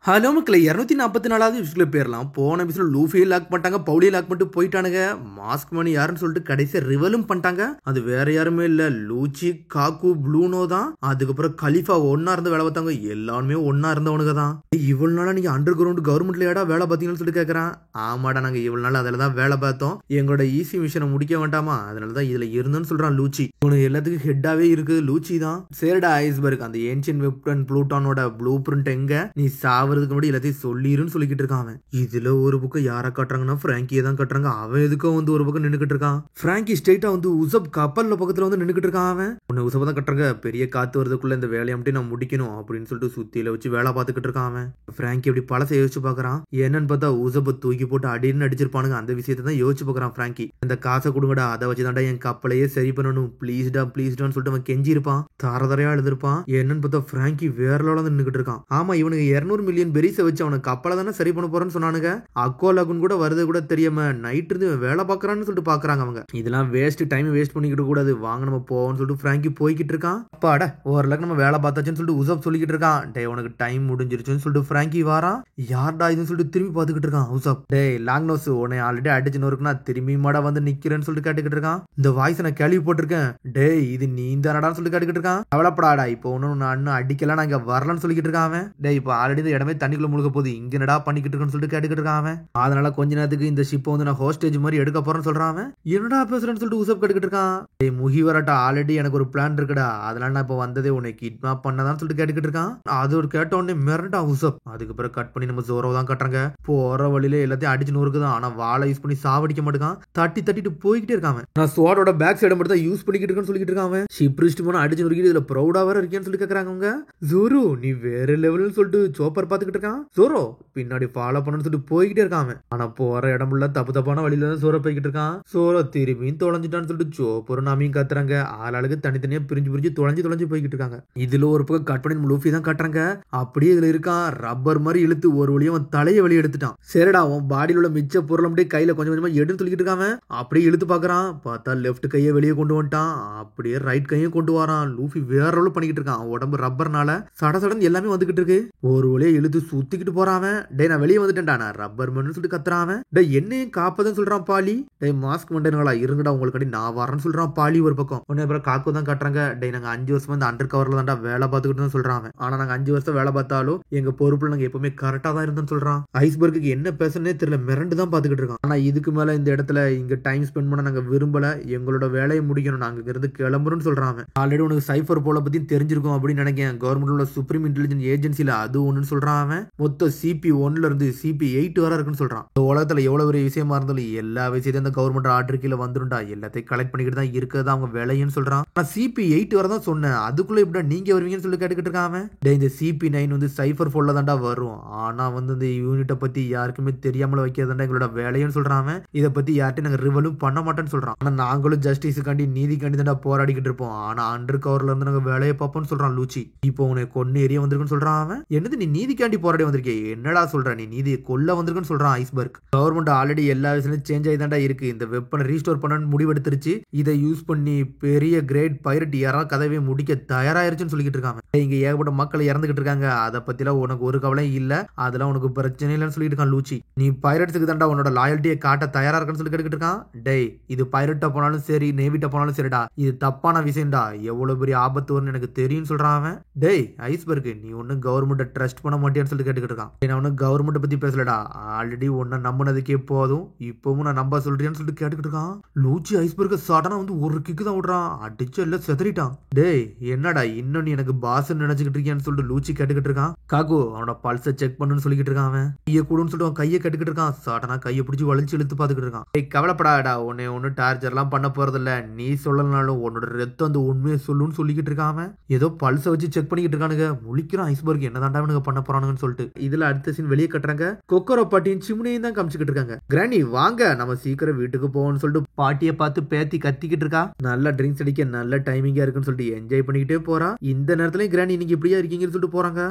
Hello மக்களே 244வது எபிசோட்ல போயிடலாம். போன எபிசோட் லூஃபியை லாக் பண்ணிட்டாங்க, பவுலியை லாக் பண்ணிட்டு போயிட்டானுங்க. மாஸ்க் மணி யாருன்னு சொல்லிட்டு கடைசியா ரிவலும் பண்ணிட்டாங்க. அது வேற யாருமே இல்ல, லூச்சி, காக்கு, ப்ளூனோ தான். அதுக்கப்புறம் கலிஃபா ஒன்னா இருந்து வேலை பார்த்தாங்க. எல்லாருமே ஒன்னா இருந்தவனுங்க தான். இவ்வளவு நாளா நீங்க அண்டர் கிரவுண்ட் கவர்மெண்ட்ல ஏடா வேலை பார்த்தீங்கன்னு சொல்லிட்டு கேட்கறான். ஆமாடா, நாங்க இவ்வளவு நாள் அதில் தான் வேலை பார்த்தோம். எங்களோட ஈஸி மிஷனை முடிக்க வேண்டாமா, அதனாலதான் இதுல இருந்தோன்னு சொல்றான் லூச்சி. இவனுக்கு எல்லாத்துக்கும் ஹெட்டாவே இருக்கு லூச்சி தான். சரிடா ஐஸ்பர்க், அந்த ஏன்ஷியன் வெப்பன் ப்ளூட்டானோட ப்ளூ பிரிண்ட் எங்க, நீ சாவறதுக்கு முன்னாடி எல்லாத்தையும் சொல்லிருன்னு சொல்லிக்கிட்டு இருக்கான் அவன். இதுல ஒரு பக்கம் யாரை காட்டுறாங்கன்னா பிராங்கியை தான் காட்டுறாங்க. அவன் எதுக்கும் வந்து ஒரு பக்கம் நின்னுக்கிட்டு இருக்கான். பிராங்கி ஸ்ட்ரெயிட்டா வந்து உசப் கப்பல்ல பக்கத்துல வந்து நின்னுக்கிட்டு இருக்கான். அவன் உன்னை உசப்ப தான் கட்டுறாங்க, பெரிய காத்து வரதுக்குள்ள இந்த வேலையை மட்டும் நான் முடிக்கணும் அப்படின்னு சொல்லிட்டு சுத்தியில வச்சு வேலை பார்த்துக்கிட்டு இருக்கான் அவன். பிராங்கி அப்படி பழசை யோசிச்சு பாக்குறான். என்னன்னு பார்த்தா உசப்ப தூக்கி போட்டு அடின்னு அடிச்சிருப்பானுங்க. அந்த விஷயத்தை தான் யோசிச்சு பாக்குறான் பிராங்கி. இந்த காசை கொடுங்கடா, அதை வச்சுதான்டா என் கப்பலையே சரி பண்ணணும், பிளீஸ்டான்னு சொல்லிட்டு அவன் கெஞ்சி இருப்பான், தரதரையா எழுதிருப்பான். என்னன்னு பார்த்தா பிராங்கி வேற லெவல்ல நின்னுக்கிட்டு இருக்கான். ஆமா, இவனுக்கு 200 மில்லியன் பெரிசை வச்சு அவனுக்கு கப்பலை தானே சரி பண்ண போறேன்னு சொன்னானுங்க. அக்கோலாகுன் கூட வருது கூட தெரியாம நைட் இருந்து வேலை பாக்குறான்னு சொல்லிட்டு பாக்குறாங்க அவங்க. இதெல்லாம் வேஸ்ட், டைம் வேஸ்ட் பண்ணிக்கிட்டு கூடாது, வாங்க நம்ம போவோம்னு சொல்லிட்டு பிராங்கி போய்கிட்டு இருக்கான். அப்பாடா ஓரளவுக்கு நம்ம வேலை பார்த்தாச்சுன்னு சொல்லிட்டு உசப் சொல்லிக்கிட்டு இருக்கான். டே உனக்கு டைம் முடிஞ்சிருச்சுன்னு சொல்லிட்டு பிராங்கி வாரான். யார்டா இதுன்னு சொல்லிட்டு திரும்பி பார்த்துக்கிட்டு இருக்கான் உசப். டே லாங் நோஸ், உன்னை ஆல்ரெடி அடிச்சுன்னு இருக்குன்னா திரும்பி மாடா வந்து நிக்கிறேன்னு சொல்லிட்டு கேட்டுக்கிட்டு இருக்கான். இந்த வாய்ஸ் நான் கேள்வி போட்டிருக்கேன். டே இது நீ தானடான்னு சொல்லிட்டு கேட்டுக்கிட்டு இருக்கான். அவளப்படாடா, இப்போ ஒன்னும் நான் அடிக்கலாம், நான் இங்க வரலன்னு சொல்லிக்கிட்டு இருக்கான் அவன். டே இப்போ ஆல்ரெடி இந்த இடமே தண்ணிக்குள்ள முழுக போகுது, இங்க என்னடா பண்ணிக்கிட்டு இருக்குன்னு சொல்லிட்டு கேட்டுக்கிட்டு இருக்கான் அவன். அதனால கொஞ்ச நேரத்துக்கு இந்த ஷிப்பை வந்து நான் ஹோஸ்டேஜ் மாதிரி எடுக்க போறேன்னு சொல்றான் அவன். என்னடா பேசுறேன்னு சொல்லிட்டு உசப் கேட்டுக்கிட்டு இருக்கான். டே முகி வரட்டா, ஆல்ரெடி எனக்கு ஒரு பிளான் இருக்குடா, அதனால நான் இப்போ வந்ததே உன்னை கிட்னாப் பண்ணதான் சொல்லிட்டு கேட்டுக்கிட்டு இருக்கான். அது ஒரு கேட்ட உடனே மிரண்டா உசப். அதுக்கப்புறம் கட் பண்ணி நம்ம ஜோரோ தான் கட்டுறாங்க. போற வழியில எல்லாத்தையும் அடிச்சு நொறுக்குதான். ஆனா வாழை யூஸ் பண்ணி சாவடிக்க மாட்டேங்கான். தட்டிட்டு போய்கிட்டே இருக்கான். நான் ஸ்வாடோட பேக் சைடை மட்டும் தான் யூஸ் பண்ணிக்கிட்டு இருக்கேன்னு சொல்லிட்டு இருக்கான். ஷிப் ரிஸ்ட் போனா அடிச்சு நொறுக்கிட்டு இதுல ப்ரௌடா வேற இருக்கேன்னு சொல்லி கேக்குறாங்க அவங்க. ஜோரோ நீ வேற லெவல்னு சொல்லிட்டு சோப்பர் பாத்துக்கிட்டு இருக்கான். ஜோரோ பின்னாடி ஃபாலோ பண்ணணும்னு சொல்லிட்டு போய்கிட்டே இருக்கான். ஆனா போற இடமுள்ள தப்பான வழியில தான் சோரோ போய்கிட்டு இருக்கான். சோரோ திரும்பியும் தொலைஞ்சிட்டான்னு சொல்லிட்டு சோப்பரும் நாமையும் கத்துறாங்க. ஆளாளுக்கு தனித்தனியா பிரிஞ்சு தொலைஞ்சு போய்கிட்டு இருக்காங்க. இதுல ஒரு பக்கம் கட் பண்ணி லூஃபி தான் கட்டுறாங்க. அப்படியே இதுல இருக்கான், ரப்பர் மாதிரி இழுத்து ஒரு வழியும் அவன் தலையை வெளியே எடுத்துட்டான். சரிடா உன் பாடியில உள்ள மிச்ச பொருள் அப்படியே கையில கொஞ்சம் கொஞ்சமா எடுன்னு சொல்லிக்கிட்டு இருக்காம அப்படியே இழுத்து பாக்குறான். பார்த்தா லெப்ட் கையை வெளியே கொண்டு வந்துட்டான். அப்படியே ரைட் கையும் கொண்டு வரான். லூஃபி வேற அளவு பண்ணிக்கிட்டு இருக்கான். உடம்பு ரப்பர்னால சடசடன் எல்லாமே வந்துகிட்டு இருக்கு. ஒரு வழியை இழுத்து சுத்திக்கிட்டு போறான். டே நான் வெளியே வந்துட்டேன்டா, நான் ரப்பர் மேன்னு சொல்லிட்டு கத்துறான். டே என்னையும் காப்பதுன்னு சொல்றான் பாலி. டே மாஸ்க் மண்டேனுங்களா இருங்கடா உங்களுக்கு நான் வரேன்னு சொல்றான் பாலி ஒரு பக்கம். உடனே அப்புறம் காக்கு தான் கட்டுறாங்க. டே நாங்க 5 வருஷம் வந்து அண்டர் கவர்ல தான்டா வேலை பார்த்துக்கிட்டு தான் சொல்றான். ஆனா நாங்க 5 வருஷம் வேலை பார்த்தாலும் எங்க பொறுப்புல நாங்க எப்பவுமே கரெக்டா தான் இருந்தோம்னு சொல்றான். ஐஸ்பர்க்கு என்ன பேசுறனே தெரியல, மிரண்டு தான் பாத்துக்கிட்டு இருக்கான். ஆனா இதுக்கு மேல இந்த இடத்துல இங்க டைம் ஸ்பெண்ட் பண்ண நாங்க விரும்பல, எங்களோட வேலையை முடிக்கணும், நாங்க இருந்து கிளம்புறோம்னு சொல்றான். ஆல்ரெடி உனக்கு சைஃபர் போல பத்தி தெரிஞ்சிருக்கும் அப்படின்னு நினைக்கிறேன். கவர்மெண்ட் உள்ள சுப்ரீம் இன்டெலிஜென்ஸ் ஏஜென்சில அது ஒண்ணுன்னு சொல்றான். மொத்தம் CP1 இருந்து CP8 வரை இருக்குன்னு சொல்றான். இந்த உலகத்துல எவ்வளவு பெரிய விஷயமா இருந்தாலும் எல்லா விஷயத்தையும் இந்த கவர்மெண்ட் ஆர்டர் கீழே வந்துருண்டா, எல்லாத்தையும் கலெக்ட் பண்ணிக்கிட்டு தான் இருக்கிறது அவங்க வேலைன்னு சொல்றான். ஆனா CP8 வரை தான் சொன்னேன், அதுக்குள்ள எப்படா நீங்க வருவீங்கன்னு சொல்லி கேட்டுக்கிட்டு இருக்கான். இந்த CP9 வந்து சைஃபர் போல தான்டா வரும், ஆனா வந்து இந்த யூனிட்டை பத்தி யாருக்குமே தெரியாமல வைக்கிறதாண்டா எங்களோட வேலைன்னு சொல்றான். இதை பத்தி யார்ட்டையும் நாங்க ரிவலும் பண்ண மாட்டேன்னு சொல்றான். ஆனா நாங்களும் ஜஸ்டிஸுக்காண்டி நீதிக்காண்டி தான்டா போராடிக்கிட்டு இருப்போம், ஆனா அண்டர் கவர்ல இருந்து நாங்க வேலையை பார்ப்போம்னு சொல்றான் லூச்சி. இப்போ உனக்கு கொன்னு ஏரியா வந்திருக்குன்னு சொல்றான். என்னது நீ நீதிக்காண்டி போராடி வந்திருக்கே, என்னடா சொல்ற, நீ நீதியை கொல்ல வந்திருக்குன்னு சொல்றான் ஐஸ்பர்க். கவர்மெண்ட் ஆல்ரெடி எல்லா விஷயத்திலும் சேஞ்ச் ஆகி தாண்டா இருக்கு, இந்த வெப்பனை ரீஸ்டோர் பண்ணணும்னு முடிவெடுத்துருச்சு. இதை யூஸ் பண்ணி பெரிய கிரேட் பைரட் யாராவது கதவை முடிக்க தயாராயிருச்சுன்னு சொல்லிக்கிட்டு இருக்காங்க. இங்க ஏகப்பட்ட மக்கள் இறந்துகிட்டு இருக்காங்க, அதை பத்திலாம் உனக்கு ஒரு கவலையும் இல்ல, அதெல்லாம் உனக்கு பிரச்சனை இல்லைன்னு சொல்லிட்டு இருக்கான் லூச்சி. நீ பைரட்ஸுக்கு தாண்டா உன்னோட லாயல்ட்டியை காட்ட தயாரா இருக்குன்னு சொல்லி கேட்டுக்கிட்டு இருக்கான். டேய் இது பைரட்டா போனாலும் சரி, நேவிட்ட போனாலும் சரிடா, இது தப்பான விஷயம்டா, எவ்வளவு பெரிய ஆபத்து வரும்னு எனக்கு தெரியும் சொல்றான். டேய் ஐஸ்பர்க் நீ ஒன்னும் கவர்மெண்ட் ட்ரஸ்ட் பண்ண மாட்டேன்னு சொல்லி கேட்டுக்கிட்டு இருக்கான். நான் ஒன்னும் கவர்மெண்ட் பத்தி பேசலடா, ஆல்ரெடி ஒன்ன நம்பினதுக்கே போதும், இப்பவும் நான் நம்ப சொல்றேன்னு சொல்லிட்டு கேட்டுக்கிட்டு இருக்கான். லூச்சி ஐஸ்பர்க் சடனா வந்து ஒரு கிக்கு தான் விடுறான், அடிச்சு எல்லாம் செதறிட்டான். டேய் என்னடா இன்னும் நீ எனக்கு பாஸ் நினைச்சுக்கிட்டு இருக்கியான்னு சொல்லிட்டு லூச்சி கேட்டுக்கிட்டு இருக்கான். காக்கு அவனோட பல்ஸை செக் பண்ணுன்னு சொல்லிக்கிட்டு இருக்கான். அவன் கையை கூடுன்னு சொல்லிட்டு அவன் கையை கேட்டுக்கிட்டு இருக்கான். சடனா கையை பிடிச்சி வலிச்சு இழுத்து பாத்துக்கிட்டு இருக்கான். டேய் கவலைப்படாடா, உன்னை ஒன்னும் டார்ச்சர் எல்லாம் பண்ண போறது இல்ல, நீ சொல்லனாலும் உன்னோட ரத்தம் அந்த உண்மையை சொல்லுன்னு சொல்லிக்கிட்டு இருக்கான். ஏதோ பல்ஸை வச்சு செக் பண்ணிக்கிட்டு இருக்கானுங்க. முழிக்கிறான் ஐஸ்பர்க், என்னதான்டா இவனுங்க பண்ண போறானுங்கன்னு சொல்லிட்டு. இதுல அடுத்த சீன் வெளியே கட்டுறாங்க. கொக்கரோ பாட்டியும் சிம்னையும் தான் காமிச்சுக்கிட்டு இருக்காங்க. கிராணி வாங்க நம்ம சீக்கிரம் வீட்டுக்கு போவோம்னு சொல்லிட்டு பாட்டியை பார்த்து பேத்தி கத்திக்கிட்டு இருக்கா. நல்ல ட்ரிங்க்ஸ் அடிக்க நல்ல டைமிங்கா இருக்குன்னு சொல்லிட்டு என்ஜாய் பண்ணிக்கிட்டே போறா. இந்த நேரத்துல கிராணி நீங்க இப்படியா இருக்கீங்கன்னு சொல்லிட்டு போறாங்க.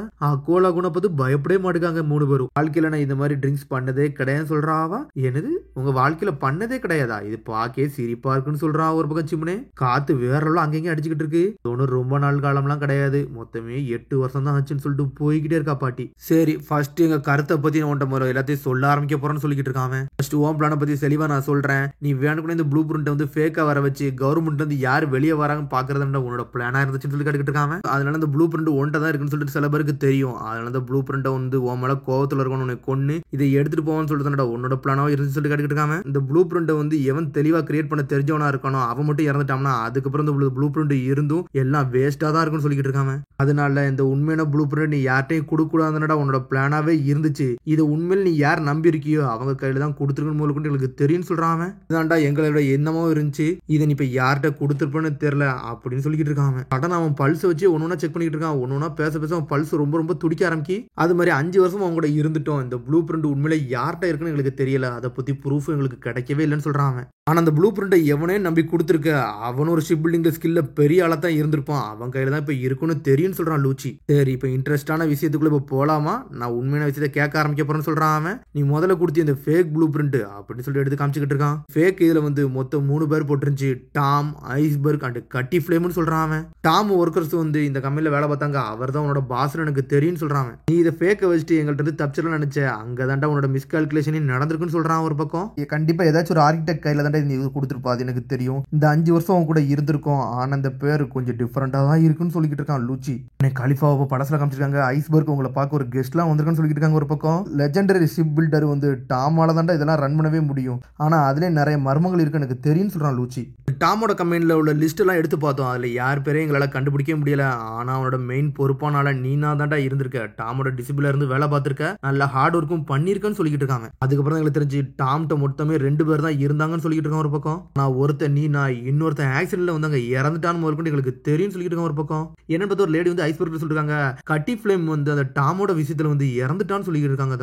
கோலா குண பார்த்து பயப்படவே மாட்டுக்காங்க 3 பேரும். வாழ்க்கையில நான் இந்த மாதிரி ட்ரிங்க்ஸ் பண்ணதே கிடையாது சொல்றாவா. என்னது உங்க வாழ்க்கையில பண்ணதே கிடையாதா, இது பாக்கே சிரிப்பா இருக்குன்னு சொல்றா ஒரு பக்கம் சிம்னே. காத்து வேற அங்கங்க அடிச்சுக்கிட்டு இருக்கு. ஒன்னும் ரொம்ப நாள் காலம்லாம் கிடையாது, மொத்தமே 8 வருஷம் தான் ஆச்சுன்னு சொல்லிட்டு போய்கிட்டே இருக்கா பாட்டி. அப்படி. சரி ஃபர்ஸ்ட் எங்க கருத்தை பத்தி நான் உன்ட்ட முதல்ல எல்லாத்தையும் சொல்ல ஆரம்பிக்க போறேன்னு சொல்லிட்டு இருக்காங்க. ஃபர்ஸ்ட் ஓம் பிளான பத்தி தெளிவா நான் சொல்றேன். நீ வேணும்னு இந்த ப்ளூ பிரிண்ட் வந்து ஃபேக்கா வர வச்சு கவர்மெண்ட் வந்து யார் வெளியே வராங்கன்னு பாக்குறதுன்ற உன்னோட பிளானா இருந்துச்சுன்னு சொல்லி கேட்டுக்கிட்டு இருக்காங்க. அதனால இந்த ப்ளூ பிரிண்ட் ஒன்ட்ட தான் இருக்குன்னு சொல்லிட்டு சில பேருக்கு தெரியும். அதனால இந்த ப்ளூ பிரிண்ட வந்து உன் மேல கோவத்துல இருக்கணும் உன்னை கொன்னு இதை எடுத்துட்டு போவான்னு சொல்லிட்டு உன்னோட பிளானாவோ இருந்து சொல்லி கேட்டுக்கிட்டு இருக்காங்க. இந்த ப்ளூ பிரிண்ட வந்து எவன் தெளிவா கிரியேட் பண்ண தெரிஞ்சவனா இருக்கணும் அவன் மட்டும் இறந்துட்டான்னா அதுக்கப்புறம் இந்த ப்ளூ பிரிண்ட் இருந்தும் எல்லாம் வேஸ்டா தான் இருக்குன்னு சொல்லிட்டு இருக்காங்க. அதனால இந்த உண்மையான ப்ளூ பிரிண்ட் நீ யார்ட்டையும் கொடுக்க கூடாதுன்னடா உன்னோட பிளானாவே இருந்துச்சு. இது உண்மையில் நீ யார் நம்பி இருக்கியோ அவங்க கையில தான் கொடுத்துருக்கணும் போல கொண்டு எனக்கு தெரியும் சொல்றாங்க. இதாண்டா எங்களோட என்னமோ இருந்துச்சு இதை நீ இப்ப யார்கிட்ட கொடுத்துருப்பேன்னு தெரியல அப்படின்னு சொல்லிட்டு இருக்காங்க. உடனே அவன் பல்ஸ் வச்சு ஒன்னொன்னா செக் பண்ணிட்டு இருக்கான். ஒன்னொன்னா பேச பேச அவன் பல்ஸ் ரொம்ப ரொம்ப துடிக்க ஆரம்பிக்கி. அது மாதிரி 5 வருஷம் அவங்க கூட இருந்துட்டோம். இந்த ப்ளூ பிரிண்ட் உண்மையில யார்கிட்ட இருக்குன்னு எங்களுக்கு தெரியல. அதை பத்தி ப்ரூஃப் எங்களுக்கு கிடைக்கவே இல்லைன்னு சொல்றாங்க. ஆனா அந்த ப்ளூ பிரிண்டை எவனே நம்பி கொடுத்துருக்க அவன் ஒரு ஷிப் பில்டிங் ஸ்கில்ல பெரிய ஆளா தான் இருந்திருப்பான். அவன் கையில தான் இப்ப இருக்குன்னு தெரியும்னு சொல்றான் லூச்சி. சரி இப்ப இன்ட்ரெஸ்டான விஷயத்துக்குள்ள இப்ப போலாமா? நான் உண்மையான விஷயத்தை கேட்க ஆரம்பிக்க போறேன்னு சொல்றான் அவன். நீ முதல்ல கொடுத்து இந்த ஃபேக் ப்ளூ பிரிண்ட் அப்படின்னு சொல்லி எடுத்து காமிச்சுக்கிட்டு இருக்கான். ஃபேக் இதுல வந்து மொத்தம் 3 பேர் போட்டுருந்துச்சு. டாம், ஐஸ்பர்க் அண்ட் கட்டி ஃபிளேம்னு சொல்றான் அவன். டாம் ஒர்க்கர்ஸ் வந்து இந்த கம்பெனில வேலை பார்த்தாங்க. அவர் தான் உன்னோட பாஸ்ன்னு எனக்கு தெரியும்னு சொல்றான். நீ இதை ஃபேக்கை வச்சுட்டு எங்கள்கிட்ட இருந்து தப்பிச்சிடலாம் நினைச்ச அங்கதான்டா உன்னோட மிஸ்கால்குலேஷன் நடந்திருக்குன்னு சொல்றான் ஒரு பக்கம். கண்டிப்பா ஏதாச்சும் ஒரு ஆர்கிடெக்ட் கையில தான் இது கொடுத்துருப்பா. அது எனக்கு தெரியும். இந்த 5 வருஷம் அவங்க கூட இருந்திருக்கும். ஆனா அந்த பேர் கொஞ்சம் டிஃபரெண்டா தான் இருக்குன்னு சொல்லிட்டு இருக்கான் லூச்சி. கலிஃபாவை படத்துல காமிச்சிருக்காங்க. ஐஸ்பர்க் உங்களை பார்க்க ஒரு கெஸ்ட்லாம் வந்திருக்குன்னு சொல்லிட்டு இருக்காங்க ஒரு பக்கம். லெஜெண்டரி ஷிப் பில்டர் வந்து டாமால தாண்டா இதெல்லாம் ரன் பண்ணவே முடியும். ஆனா அதுல நிறைய மர்மங்கள் இருக்கு எனக்கு தெரியும் சொல்றான் லூச்சி. டாமோட கம்பெனில உள்ள லிஸ்ட் எல்லாம் எடுத்து பார்த்தோம். அதுல யார் பேரையும் எங்களால கண்டுபிடிக்க முடியல. ஆனா அவனோட மெயின் பொறுப்பான ஆளா நீனா தாண்டா இருந்திருக்க. டாமோட டிசிப்ளின்ல இருந்து வேலை பார்த்திருக்க. நல்ல ஹார்ட் ஒர்க்கும் பண்ணிருக்கன்னு சொல்லிட்டு இருக்காங்க. அதுக்கப்புறம் எங்களுக்கு தெரிஞ்சு டாம்கிட்ட மொத்தமே 2 பேர் தான் இருந்தாங்கன்னு சொல்லிட்டு இருக்காங்க ஒரு பக்கம். நான் ஒருத்தன் நீ நான் இன்னொருத்தன் ஆக்சிடென்ட்ல வந்து அங்க இறந்துட்டான்னு முதல்கொண்டு எங்களுக்கு தெரியும் சொல்லிட்டு இருக்காங்க ஒரு பக்கம். என்ன பார்த்து ஒரு லேடி வந்து ஐஸ்பர்க் சொல்லிருக்காங்க. கட்டி ஃபிளேம் வந்து அந்த டாமோட விஷயத்துல வந்து இறந்துட்டான்னு சொல்லிட்டு இருக்காங்க.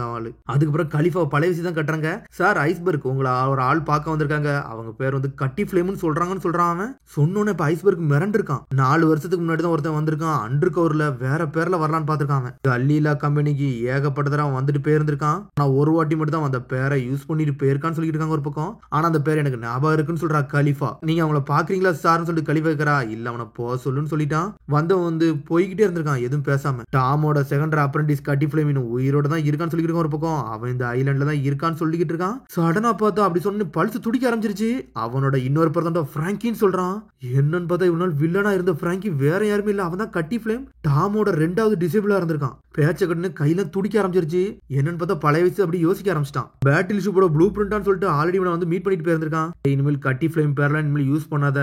அதுக்கப்புறம் கலிஃபா பழைய விஷயம் தான் கட்டுறாங்க. சார் ஐஸ்பர்க் உங்களை ஒரு ஆள் பார்க்க வந்திருக்காங்க. அவங்க பேர் வந்து கட்டி ஃபிளேம்னு சொல்றாங்கன்னு சொல்றான் அவன். சொன்னோன்னே இப்ப ஐஸ்பர்க் மிரண்டு இருக்கான். 4 வருஷத்துக்கு முன்னாடி தான் ஒருத்தன் வந்திருக்கான். அண்டர் கவர்ல வேற பேர்ல வரலான்னு பாத்துருக்காங்க. அல்லீலா கம்பெனிக்கு ஏகப்பட்ட தடவை வந்துட்டு போயிருந்திருக்கான். நான் ஒரு வாட்டி மட்டும் தான் அந்த பேரை யூஸ் பண்ணிட்டு போயிருக்கான்னு சொல்லிட்டு இருக்காங்க ஒரு பக்கம். ஆனா அந்த பேர் எனக்கு ஞாபகம் இருக்குன்னு சொல்றா கலிஃபா. நீங்க அவங்கள பாக்குறீங்களா சார்னு சொல்லிட்டு கலிஃபா கேக்குறா. இல்ல அவனை போக சொல்லுன்னு சொல்லிட்டான். வந்தவன் வந்து போய்கிட்டே இருந்திருக்கான் எதுவும் பேசாம. டாமோட செகண்டரி அப்ரண்டிஸ் கட்டி ஃபிளேம் உயிரோட தான் இருக்கான்னு சொல்லிட்டு இருக்கான் ஒரு பக்கம். அவன் இந்த ஐலாண்ட்ல தான் இருக்கான்னு சொல்லிக்கிட்டு இருக்கான். சடனா பார்த்தா அப்படி சொன்ன பல்ஸ் துடிக்க ஆரம்பிச்சிருச்சு. அவனோட இன்னொரு பேர் தான் பிராங்கின்னு சொல்றான். என்னன்னு பார்த்தா இவனால் வில்லனா இருந்த பிராங்கி வேற யாருமே இல்ல. அவன் தான் கட்டி ஃபிளேம். டாமோட 2வது டிசேபிளா இருந்திருக்கான். பேச்ச கட்டுன்னு கையில துடிக்க ஆரம்பிச்சிருச்சு. என்னன்னு பார்த்தா பழைய வயசு அப்படி யோசிக்க ஆரம்பிச்சிட்டான். பேட்டில் ஷிப்போட ப்ளூ பிரிண்டான்னு சொல்லிட்டு ஆல்ரெடி இவனை வந்து மீட் பண்ணிட்டு போயிருந்திருக்கான். இனிமேல் கட்டி ஃபிளேம் பேர்லாம் இனிமேல் யூஸ் பண்ணாத.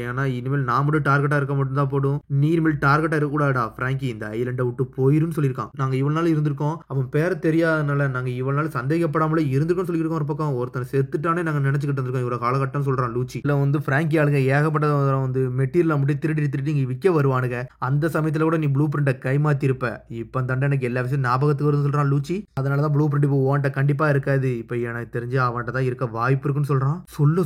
ஏன்னா இனிமேல் நான் மட்டும் டார்கெட்டா இருக்க மட்டும் தான் போடும். நீ இனிமேல் டார்கெட்டா இருக்க கூடாடா. பிராங்கி இந்த ஐலண்டை விட்டு போயிருன்னு சொல்லியிருக்கான். நாங்க இவ்வளவு நாள் இருந்திருக்கோம். அவன் பேர் தெரியாதனால நாங்க இவ்வளவு நாள் சந்தேகப்படாமலே இருந்திருக்கோம் சொல்லியிருக்கோம் ஒரு பக்கம். ஒருத்தன் செத்துட்டானே நாங்க நினைச்சுக்கிட்டு இருந்திருக்கோம் இவர காலகட்டம் சொல்றான் லூச்சி. இல்ல வந்து பிராங்கி ஆளுங்க ஏகப்பட்ட வந்து மெட்டீரியல் மட்டும் திருடி இங்க விற்க வருவானுங்க. அந்த சமயத்துல கூட நீ ப்ளூ பிரிண்ட கைமாத்தி இருப்ப. இப்ப தண்டை எனக்கு எல்லா விஷயம் ஞாபகத்துக்கு வருது சொல்றான் லூச்சி. அதனாலதான் ப்ளூ பிரிண்ட் இப்போ ஓன்ட்ட கண்டிப்பா இருக்காது. இப்ப எனக்கு தெரிஞ்சு அவன்கிட்ட தான் இருக்க வாய்ப்பு இருக்குன்னு சொல்றான்.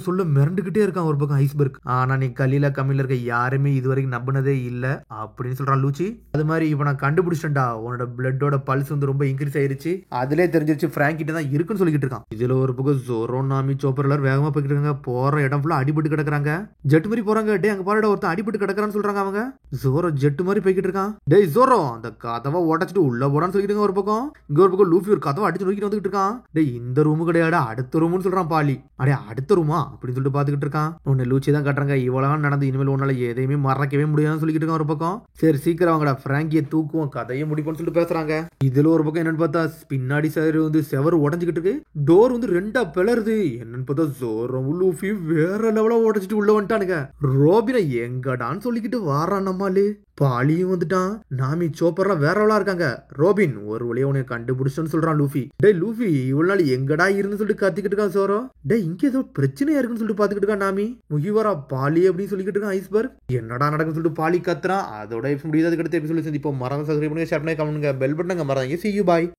சொல்ல மிரண்டுகிட்டே இருக்கான் ஒரு பக்கம் ஐஸ்பர்க். ஆனா நீ கலீலா கம்மியில இருக்க யாருமே இதுவரைக்கும் நம்பினதே இல்ல அப்படின்னு சொல்றான் லூச்சி. அது மாதிரி இப்ப நான் கண்டுபிடிச்சேன்டா உன்னோட பிளட்டோட பல்ஸ் வந்து ரொம்ப இன்க்ரீஸ் ஆயிருச்சு. அதுல தெரிஞ்சிருச்சு பிராங்க் கிட்ட தான் இருக்குன்னு சொல்லிட்டு இருக்கான். இதுல ஒரு பக்கம் ஜோரோ நாமி சோப்பர் எல்லாரும் வேகமா போய்கிட்டு இருக்காங்க. போற இடம் ஃபுல்லா அடிபட்டு கிடக்குறாங்க. ஜெட் மாதிரி போறாங்க. டே அங்க பாருடா ஒருத்தன் அடிபட்டு கிடக்குறான்னு சொல்றாங்க அவங்க. ஜோரோ ஜெட் மாதிரி போய்கிட்டு இருக்கான். டேய் ஜோரோ அந்த கதவை உடைச்சிட்டு உள்ள போடான்னு சொல்லிட்டு ஒரு பக்கம். இங்க ஒரு பக்கம் லூஃபி ஒரு கதவை அடிச்சு நோக்கிட்டு வந்துட்டு இருக்கான். டேய் இந்த ரூமு கிடையாடா அடுத்த ரூம்னு சொல்றான் பாலி. அடே அடுத்த ரூமா அப்படின்னு சொல்லிட்டு பாத்துக்கிட்டு இருக்கான். உன்னை லூச்சி தான் கட்டுறாங்க. இவ்வளவு நடந்து இனிமேல் உன்னால எதையுமே மறக்கவே முடியாதுன்னு சொல்லிட்டு இருக்கான் ஒரு பக்கம். சரி சீக்கிரம் அவங்கடா பிராங்கியை தூக்குவோம் கதையை முடிப்போம்னு சொல்லிட்டு பேசுறாங்க. இதுல ஒரு பக்கம் என்னன்னு பார்த்தா பின்னாடி சைடு வந்து செவர் உடஞ்சுக்கிட்டு இருக்கு. டோர் வந்து 2ஆ பிளருது. என்னன்னு பார்த்தா ஜோரோ லூஃபி வேற லெவலா உடச்சிட்டு உள்ள வந்துட்டானுங்க. ரோபினை எங்கடான்னு சொல்லிக்கிட்டு வாரான் நம்மாலே. பாலியும் வந்துட்டான். நாமி சோப்பர்லாம் வேற லெவலா இருக்காங்க. ரோபின் ஒரு வழியா உனக்கு கண்டுபிடிச்சோன்னு சொல்றான் லூஃபி. டே லூஃபி இவ்வளவு நாள் எங்கடா இருந்து சொல்லிட்டு கத்திக்கிட்டு இருக்கான் சோரோ. டே இங்க ஏதோ பிரச்சனையா இருக்குன்னு சொல்லிட்டு பாத்துக்கிட்டு இருக்கான் நாமி. முகிவரா பாலி அப்படின்னு சொல்லிக்கிட்டு இருக்கான் ஐஸ்பர்க். என்னடா நடக்குன்னு சொல்லிட்டு பாலி கத்துறான். அதோட முடியாது அடுத்த எபிசோட் சந்திப்போம். மறந்து சப்ஸ்கிரைப் பண்ணுங்க, ஷேர் பண்ணுங்க, கமெண்ட் பண்ணுங்க, பெல் பட்டனை மறந்துங்க. See you bye.